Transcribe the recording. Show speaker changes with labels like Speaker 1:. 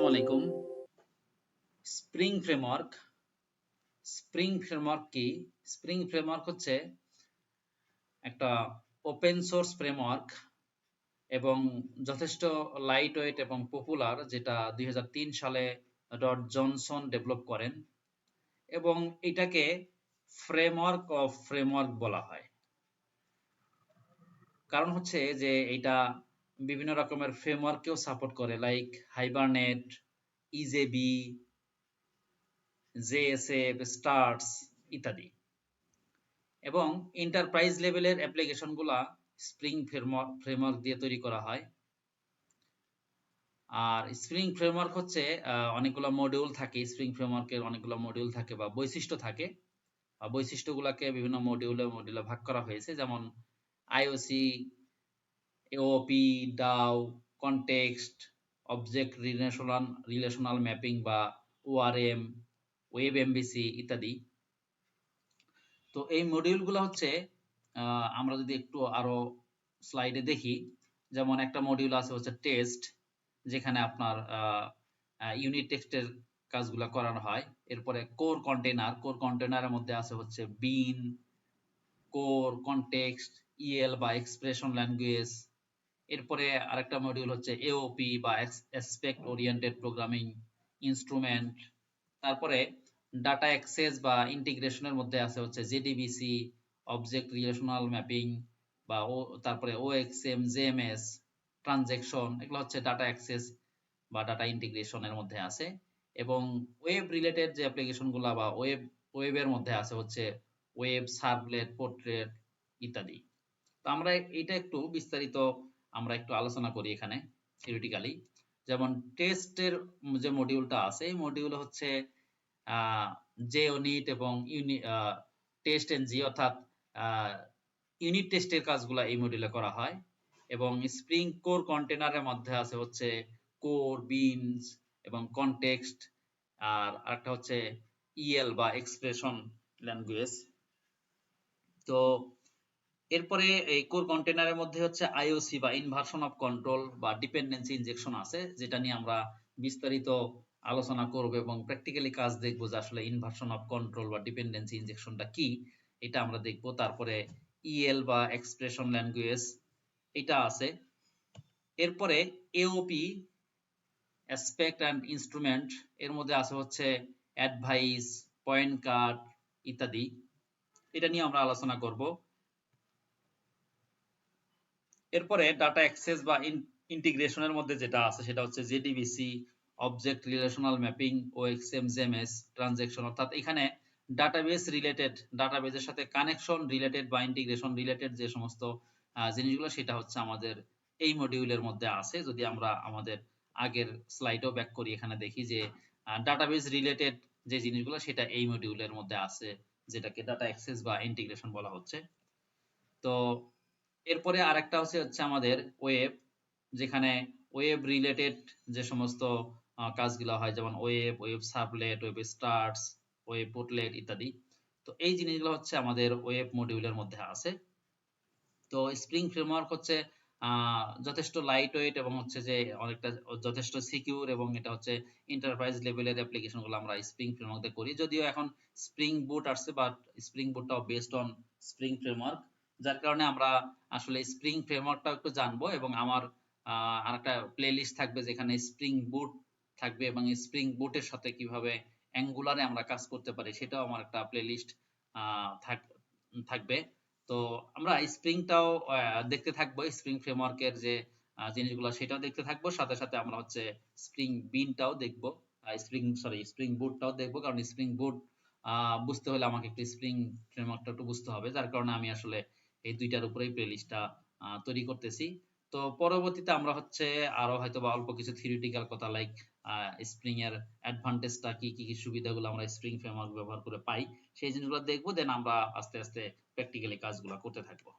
Speaker 1: আসসালামু আলাইকুম। Spring framework. Spring framework কি? স্প্রিং ফ্রেমওয়ার্ক হচ্ছে একটা ওপেন সোর্স ফ্রেমওয়ার্ক এবং যথেষ্ট লাইট ওয়েট এবং পপুলার, যেটা 2003 সালে ডট জনসন ডেভেলপ করেন এবং এটাকে ফ্রেমওয়ার্ক অফ ফ্রেমওয়ার্ক বলা হয়। কারণ হচ্ছে যে এটা বিভিন্ন রকমের ফ্রেমওয়ার্ককেও সাপোর্ট করে, লাইক হাইবারনেট, ইজেবি, JSP, স্টার্স ইত্যাদি। এবং এন্টারপ্রাইজ লেভেলের অ্যাপ্লিকেশনগুলা স্প্রিং ফ্রেমওয়ার্ক দিয়ে তৈরি করা হয়। আর স্প্রিং ফ্রেমওয়ার্ক হচ্ছে অনেকগুলো মডিউল থাকে। স্প্রিং ফ্রেমওয়ার্কের অনেকগুলো মডিউল থাকে বা বৈশিষ্ট্য থাকে। বৈশিষ্ট্যগুলোকে বিভিন্ন মডিউলে ভাগ করা হয়েছে, যেমন IOC, AOP, DAO, context, object relational mapping বা ওআরএম, ওয়েব এমভিসি ইত্যাদি। তো এই মডিউলগুলো হচ্ছে আমরা যদি একটু আরো স্লাইডে দেখি, যেমন একটা মডিউল আছে হচ্ছে টেস্ট, যেখানে আপনার ইউনিট টেস্টের কাজগুলো করানো হয়। এরপরে কোর কন্টেনারের মধ্যে আছে হচ্ছে বিন, কোর, কনটেক্সট, ইএল বা এক্সপ্রেশন ল্যাঙ্গুয়েজ। এরপরে আরেকটা মডিউল হচ্ছে এওপি বা অ্যাসপেক্ট ওরিয়েন্টেড প্রোগ্রামিং ইনস্ট্রুমেন্ট। তারপরে ডাটা অ্যাক্সেস বা ইন্টিগ্রেশনের মধ্যে আছে হচ্ছে জেডিবিসি, অবজেক্ট রিলেশনাল ম্যাপিং বা তারপরে ওএক্সএম, জেএমএস, ট্রানজ্যাকশন। এগুলো হচ্ছে ডাটা অ্যাক্সেস বা ডাটা ইন্টিগ্রেশনের মধ্যে আছে। এবং ওয়েব রিলেটেড যে অ্যাপ্লিকেশনগুলো বা ওয়েবের মধ্যে আছে হচ্ছে ওয়েব, সার্ভলেট, পোর্ট্রেট ইত্যাদি। তো আমরা এটা একটু বিস্তারিত আমরা একটু আলোচনা করি এখানে থিওরিটিক্যালি। যেমন টেস্টের যে মডিউলটা আছে, এই মডিউল হচ্ছে JUnit এবং টেস্ট এন্ড জি, অর্থাৎ ইউনিট টেস্টের কাজগুলো এই মডিউলে করা হয়। এবং স্প্রিং কোর কন্টেনারের মধ্যে আছে হচ্ছে কোর, বিনস এবং কনটেক্সট। আর আরেকটা হচ্ছে ইএল বা এক্সপ্রেশন ল্যাঙ্গুয়েজ। তো এরপরে এই কোর কন্টেনারের মধ্যে হচ্ছে আইওসি বা ইনভার্সন অফ কন্ট্রোল বা ডিপেন্ডেন্সি ইনজেকশন আছে, যেটা নিয়ে আমরা বিস্তারিত আলোচনা করব এবং প্র্যাকটিক্যালি কাজ দেখব যে আসলে ইনভার্সন অফ কন্ট্রোল বা ডিপেন্ডেন্সি ইনজেকশনটা কি, এটা আমরা দেখব। তারপরে ইএল বা এক্সপ্রেশন ল্যাঙ্গুয়েজ এটা আছে। এরপরে এওপি, অ্যাসপেক্ট অ্যান্ড ইনস্ট্রুমেন্ট, এর মধ্যে আছে হচ্ছে অ্যাডভাইস, পয়েন্ট কার্ড ইত্যাদি। এটা নিয়ে আমরা আলোচনা করব। এরপরে ডাটা অ্যাক্সেস বা ইন্টিগ্রেশনের মধ্যে যেটা আছে সেটা হচ্ছে JDBC, object relational mapping, OXM, JMS, transaction. অর্থাৎ এখানে ডাটাবেজের সাথে কানেকশন রিলেটেড বা ইন্টিগ্রেশন রিলেটেড যে সমস্ত জিনিসগুলো, সেটা হচ্ছে আমাদের এই মডিউলের মধ্যে আছে। যদি আমরা আমাদের আগের স্লাইডও ব্যাক করি, এখানে দেখি যে ডাটাবেজ রিলেটেড যে জিনিসগুলো সেটা এই মডিউলের মধ্যে আছে, যেটাকে ডাটা অ্যাক্সেস বা ইন্টিগ্রেশন বলা হচ্ছে। তো এরপরে আরেকটা হচ্ছে আমাদের ওয়েব, যেখানে ওয়েব রিলেটেড যে সমস্ত কাজগুলো হয়, যেমন web servlet, web struts, web portlet ইত্যাদি। তো এই জিনিসগুলো হচ্ছে আমাদের ওয়েব মডিউলের মধ্যে আছে। তো স্প্রিং ফ্রেমওয়ার্ক হচ্ছে যথেষ্ট লাইট ওয়েট এবং হচ্ছে যে অনেকটা যথেষ্ট সিকিউর, এবং এটা হচ্ছে এন্টারপ্রাইজ লেভেলের অ্যাপ্লিকেশনগুলো আমরা স্প্রিং ফ্রেমওয়ার্ক দিয়ে করি। যদিও এখন স্প্রিং বুট আসছে, বাট স্প্রিং বুটটাও বেসড অন স্প্রিং ফ্রেমওয়ার্ক, যার কারণে আমরা আসলে স্প্রিং ফ্রেমওয়ার্কটাও একটু জানবো। এবং আমার আরেকটা প্লেলিস্ট থাকবে যেখানে স্প্রিং বুট থাকবে এবং স্প্রিং বুটের সাথে কিভাবে অ্যাঙ্গুলারে আমরা কাজ করতে পারি সেটাও আমার একটা প্লেলিস্ট থাকবে। তো আমরা স্প্রিংটাও দেখতে থাকবো, স্প্রিং ফ্রেমওয়ার্কের যে জিনিসগুলো সেটাও দেখতে থাকবো, সাথে সাথে আমরা হচ্ছে স্প্রিং বিনটাও দেখবো, স্প্রিং বুটটাও দেখবো। কারণ স্প্রিং বুট বুঝতে হলে আমাকে একটু স্প্রিং ফ্রেমওয়ার্কটা একটু বুঝতে হবে, যার কারণে আমি আসলে এই দুইটার উপরেই প্লেলিস্টটা তৈরি করতেছি। তো পরবর্তীতে আমরা হচ্ছে আরো হয়তো বা অল্প কিছু থিওরিটিক্যাল কথা, লাইক স্প্রিং এর অ্যাডভান্টেজটা কি কি সুবিধাগুলো আমরা স্প্রিং ফ্রেমওয়ার্ক ব্যবহার করে পাই, সেই জিনিসগুলো দেখবো। দেন আমরা আস্তে আস্তে প্র্যাকটিক্যালি কাজগুলো করতে থাকবো।